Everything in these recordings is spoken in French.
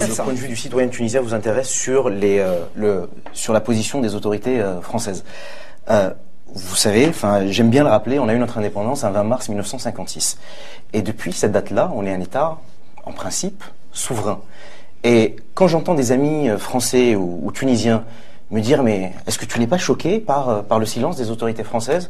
Le point de vue du citoyen tunisien vous intéresse sur sur la position des autorités françaises. Vous savez, j'aime bien le rappeler, on a eu notre indépendance un 20 mars 1956. Et depuis cette date-là, on est un État, en principe, souverain. Et quand j'entends des amis français ou tunisiens me dire « mais est-ce que tu n'es pas choqué par le silence des autorités françaises ?»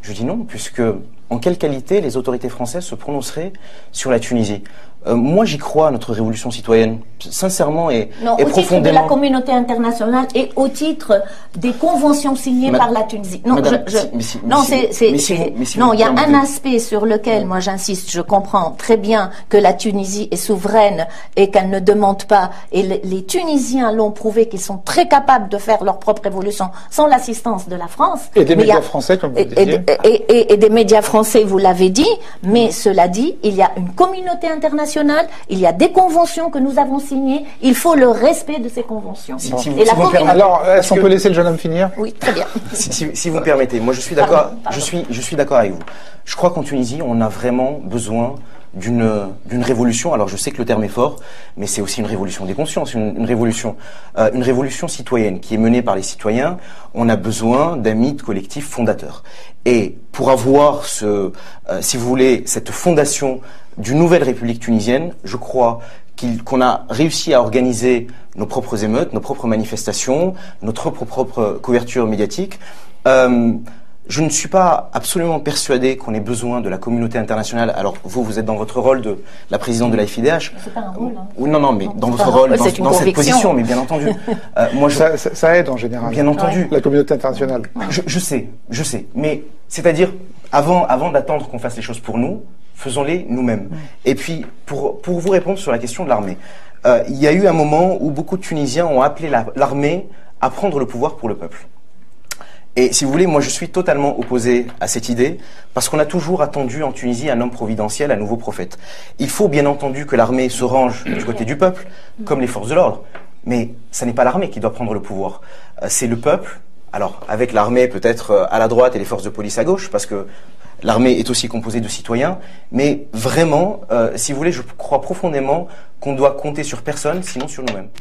Je dis non, puisque en quelle qualité les autorités françaises se prononceraient sur la Tunisie? Moi, j'y crois à notre révolution citoyenne, sincèrement et profondément. Au titre de la communauté internationale et au titre des conventions signées par la Tunisie. Non, il y a un aspect sur lequel, moi, j'insiste. Je comprends très bien que la Tunisie est souveraine et qu'elle ne demande pas. Et les Tunisiens l'ont prouvé qu'ils sont très capables de faire leur propre révolution sans l'assistance de la France. Et des médias français, comme vous disiez. Et des médias français, vous l'avez dit. Mais cela dit, il y a une communauté internationale. Il y a des conventions que nous avons signées. Il faut le respect de ces conventions. Alors, est-ce qu'on peut laisser le jeune homme finir? Oui, très bien. Si vous me permettez, moi je suis d'accord. Je suis d'accord avec vous. Je crois qu'en Tunisie, on a vraiment besoin d'une révolution. Alors je sais que le terme est fort, mais c'est aussi une révolution des consciences, une révolution citoyenne qui est menée par les citoyens. On a besoin d'un mythe collectif fondateur. Et pour avoir si vous voulez, cette fondation d'une nouvelle République tunisienne, je crois qu'on a réussi à organiser nos propres émeutes, nos propres manifestations, notre propre couverture médiatique. Je ne suis pas absolument persuadé qu'on ait besoin de la communauté internationale. Alors vous êtes dans votre rôle de la présidente de la FIDH. C'est pas un rôle. Hein. Non, mais dans votre rôle, dans cette position, mais bien entendu. Ça aide en général. Bien entendu. La communauté internationale. Je sais. Mais c'est-à-dire, avant d'attendre qu'on fasse les choses pour nous, faisons-les nous-mêmes. Et puis, pour vous répondre sur la question de l'armée, il y a eu un moment où beaucoup de Tunisiens ont appelé l'armée à prendre le pouvoir pour le peuple. Et si vous voulez, moi je suis totalement opposé à cette idée, parce qu'on a toujours attendu en Tunisie un homme providentiel, un nouveau prophète. Il faut bien entendu que l'armée se range du côté du peuple, comme les forces de l'ordre. Mais ce n'est pas l'armée qui doit prendre le pouvoir, c'est le peuple. Alors, avec l'armée peut-être à la droite et les forces de police à gauche, parce que l'armée est aussi composée de citoyens, mais vraiment, si vous voulez, je crois profondément qu'on doit compter sur personne, sinon sur nous-mêmes.